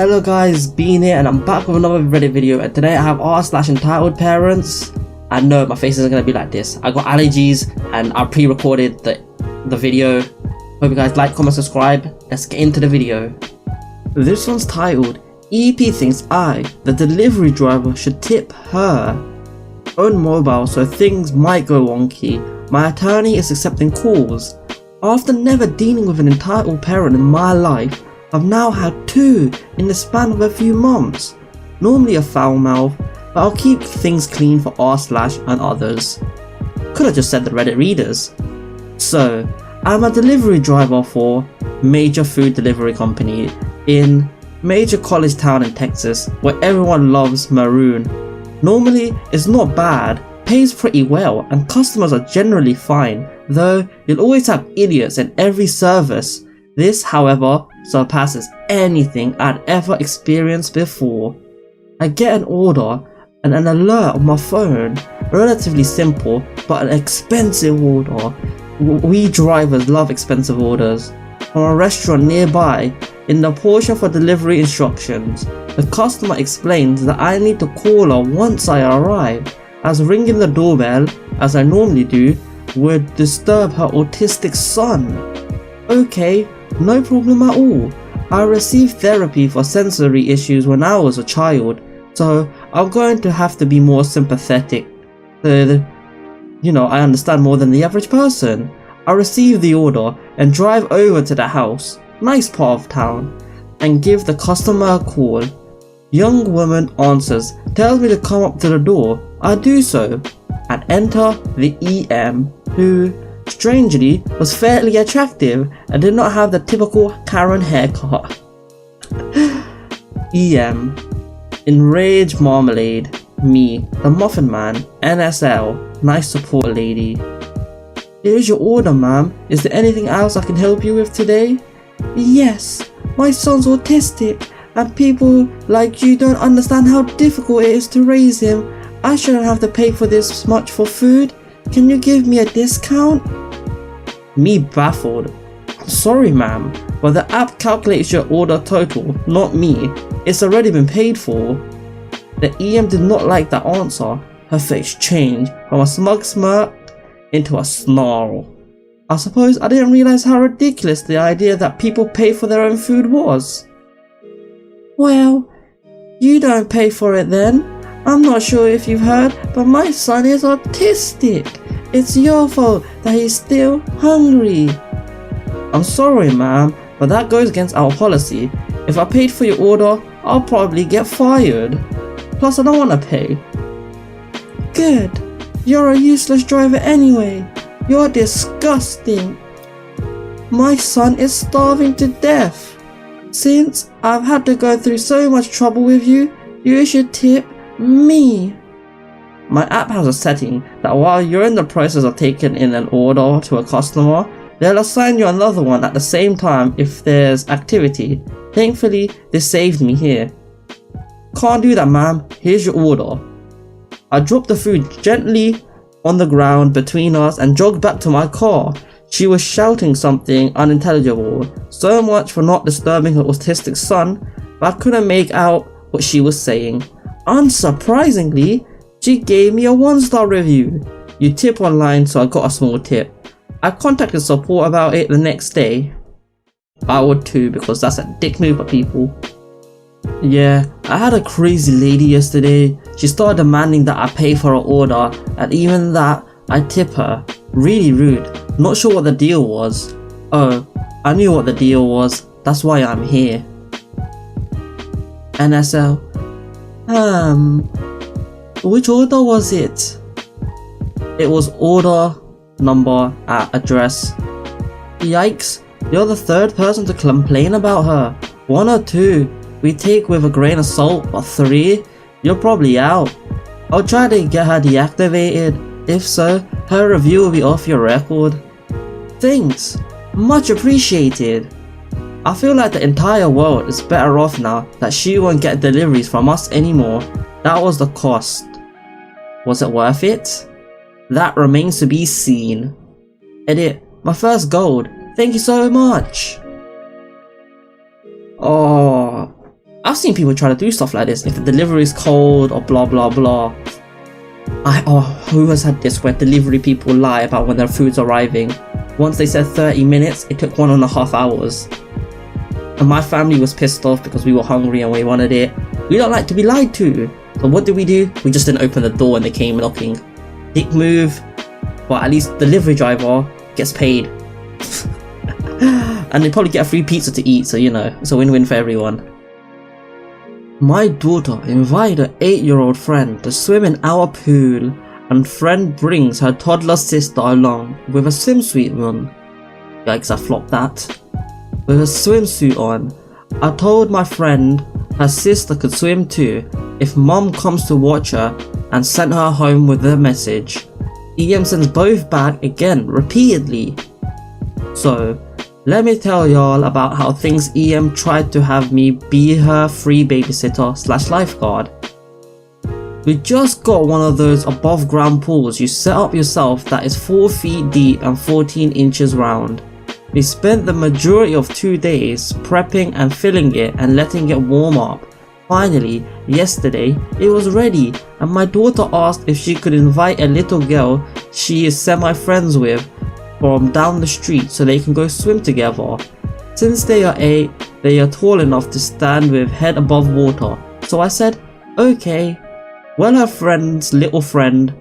Hello guys, Bean here and I'm back with another Reddit video, and today I have r/EntitledParents. I know my face isn't going to be like this. I got allergies and I pre-recorded the video. Hope you guys like, comment, subscribe. Let's get into the video. This one's titled, EP thinks I, the delivery driver, should tip her. Own mobile, so things might go wonky. My attorney is accepting calls. After never dealing with an entitled parent in my life, I've now had two in the span of a few months. Normally a foul mouth, but I'll keep things clean for rSlash and others. Could have just said the Reddit readers. So, I'm a delivery driver for major food delivery company in major college town in Texas where everyone loves maroon. Normally it's not bad, pays pretty well and customers are generally fine, though you'll always have idiots in every service. This, however, surpasses anything I'd ever experienced before. I get an order and an alert on my phone, relatively simple but an expensive order. We drivers love expensive orders. From a restaurant nearby. In the portion for delivery instructions, the customer explains that I need to call her once I arrive, as ringing the doorbell, as I normally do, would disturb her autistic son. Okay, no problem at all. I received therapy for sensory issues when I was a child, so I'm going to have to be more sympathetic. I understand more than the average person. I receive the order and drive over to the house, nice part of town, and give the customer a call. Young woman answers, tells me to come up to the door. I do so, and enter the EM, who, strangely, was fairly attractive and did not have the typical Karen haircut. EM. Enraged marmalade. Me, the muffin man. NSL. Nice support lady. Here's your order, ma'am. Is there anything else I can help you with today? Yes, my son's autistic and people like you don't understand how difficult it is to raise him. I shouldn't have to pay for this much for food. Can you give me a discount? Me baffled. I'm sorry ma'am, but the app calculates your order total, not me. It's already been paid for. The EM did not like that answer. Her face changed from a smug smirk into a snarl. I suppose I didn't realize how ridiculous the idea that people pay for their own food was. Well, you don't pay for it then. I'm not sure if you've heard, but my son is autistic. It's your fault that he's still hungry. I'm sorry ma'am, but that goes against our policy. If I paid for your order, I'll probably get fired. Plus I don't want to pay. Good. You're a useless driver anyway. You're disgusting. My son is starving to death. Since I've had to go through so much trouble with you, you should tip me. My app has a setting that while you're in the process of taking in an order to a customer, they'll assign you another one at the same time if there's activity. Thankfully, this saved me here. Can't do that ma'am, here's your order. I dropped the food gently on the ground between us and jogged back to my car. She was shouting something unintelligible, so much for not disturbing her autistic son, but I couldn't make out what she was saying. Unsurprisingly, she gave me a 1-star review. You tip online, so I got a small tip. I contacted support about it the next day. I would too, because that's a dick move for people. Yeah, I had a crazy lady yesterday. She started demanding that I pay for her order, and even that I tip her. Really rude. Not sure what the deal was. Oh, I knew what the deal was. That's why I'm here. NSL. Which order was it? It was order, number, at address. Yikes, you're the third person to complain about her. 1 or 2. We take with a grain of salt, but 3? You're probably out. I'll try to get her deactivated. If so, her review will be off your record. Thanks. Much appreciated. I feel like the entire world is better off now that she won't get deliveries from us anymore. That was the cost. Was it worth it? That remains to be seen. Edit. My first gold. Thank you so much. Oh, I I've seen people try to do stuff like this if the delivery is cold or blah blah blah. Who has had this where delivery people lie about when their food's arriving? Once they said 30 minutes, it took 1.5 hours. And my family was pissed off because we were hungry and we wanted it. We don't like to be lied to. So what did? We just didn't open the door and they came knocking. Dick move. But at least the delivery driver gets paid. And they probably get a free pizza to eat, so you know, it's a win-win for everyone. My daughter invited her 8-year-old friend to swim in our pool, and friend brings her toddler sister along with a swimsuit on. Yikes, I flopped that. With a swimsuit on. I told my friend her sister could swim too if mom comes to watch her, and sent her home with a message. EM sends both back again repeatedly. So let me tell y'all about how things EM tried to have me be her free babysitter / lifeguard. We just got one of those above ground pools you set up yourself that is 4 feet deep and 14 inches round. We spent the majority of 2 days prepping and filling it and letting it warm up. Finally, yesterday, it was ready and my daughter asked if she could invite a little girl she is semi-friends with from down the street so they can go swim together. Since they are 8, they are tall enough to stand with head above water. So I said, okay. Well, her friend's little friend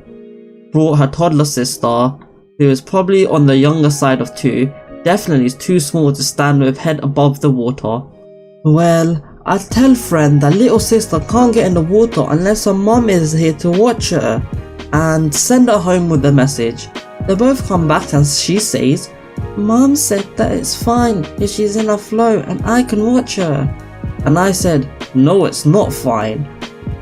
brought her toddler sister, who is probably on the younger side of 2, definitely is too small to stand with head above the water. Well, I tell friend that little sister can't get in the water unless her mom is here to watch her, and send her home with the message. They both come back and she says, Mom said that it's fine if she's in a flow and I can watch her. And I said, no, it's not fine.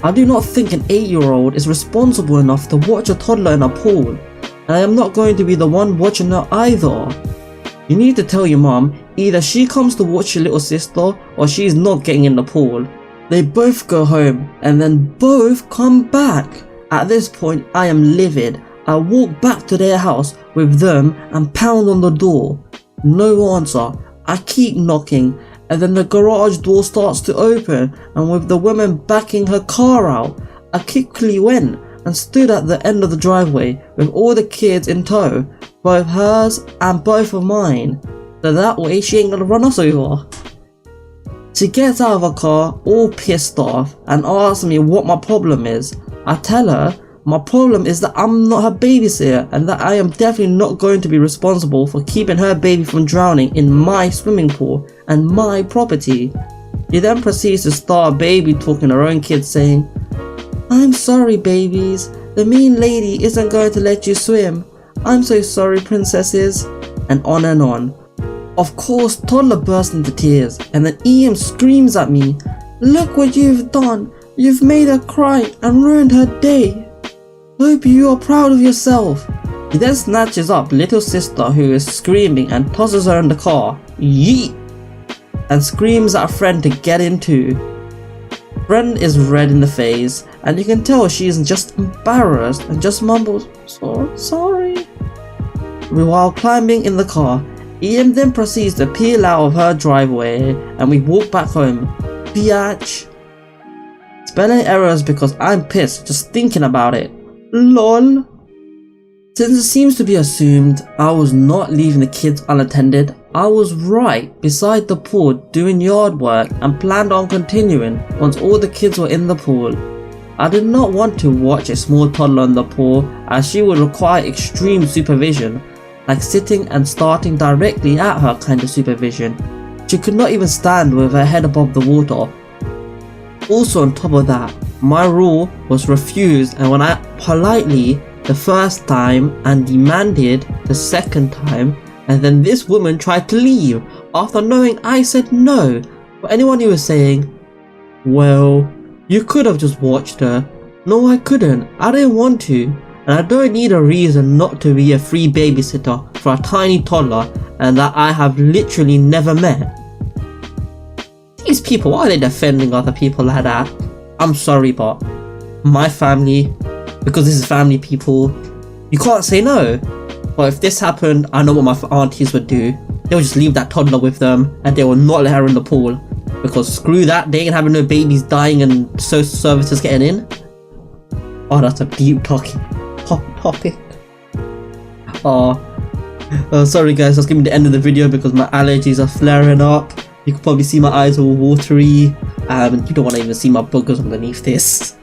I do not think an 8-year-old is responsible enough to watch a toddler in a pool, and I am not going to be the one watching her either. You need to tell your mom either she comes to watch your little sister or she's not getting in the pool. They both go home and then both come back. At this point I am livid. I walk back to their house with them and pound on the door. No answer. I keep knocking and then the garage door starts to open, and with the woman backing her car out, I quickly went and stood at the end of the driveway with all the kids in tow, both hers and both of mine, so that way she ain't gonna run us over. She gets out of her car all pissed off and asks me what my problem is. I tell her my problem is that I'm not her babysitter and that I am definitely not going to be responsible for keeping her baby from drowning in my swimming pool and my property. She then proceeds to start baby talking her own kids, saying, I'm sorry babies, the mean lady isn't going to let you swim. I'm so sorry princesses, and on and on. Of course toddler bursts into tears and then EM screams at me, look what you've done, you've made her cry and ruined her day. Hope you are proud of yourself. He then snatches up little sister who is screaming and tosses her in the car, yeet, and screams at a friend to get in too. Friend is red in the face and you can tell she is just embarrassed and just mumbles, so sorry. While climbing in the car, EM then proceeds to peel out of her driveway and we walk back home. Biatch. Spelling errors because I'm pissed just thinking about it. LOL. Since it seems to be assumed I was not leaving the kids unattended, I was right beside the pool doing yard work and planned on continuing once all the kids were in the pool. I did not want to watch a small toddler in the pool as she would require extreme supervision, like sitting and starting directly at her kind of supervision. She could not even stand with her head above the water. Also on top of that, my rule was refused, and when I politely the first time and demanded the second time, and then this woman tried to leave after knowing I said no. For anyone who was saying, well, you could have just watched her. No, I couldn't. I didn't want to. And I don't need a reason not to be a free babysitter for a tiny toddler and that I have literally never met. These people, why are they defending other people like that? I'm sorry, but my family, because this is family people, you can't say no. But if this happened, I know what my aunties would do. They'll just leave that toddler with them and they will not let her in the pool. Because screw that, they ain't having no babies dying and social services getting in. Oh, that's a deep topic. Sorry guys, that's gonna be the end of the video because my allergies are flaring up. You can probably see my eyes all watery. You don't want to even see my boogers underneath this.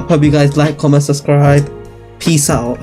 Hope you guys like, comment, subscribe. Peace out.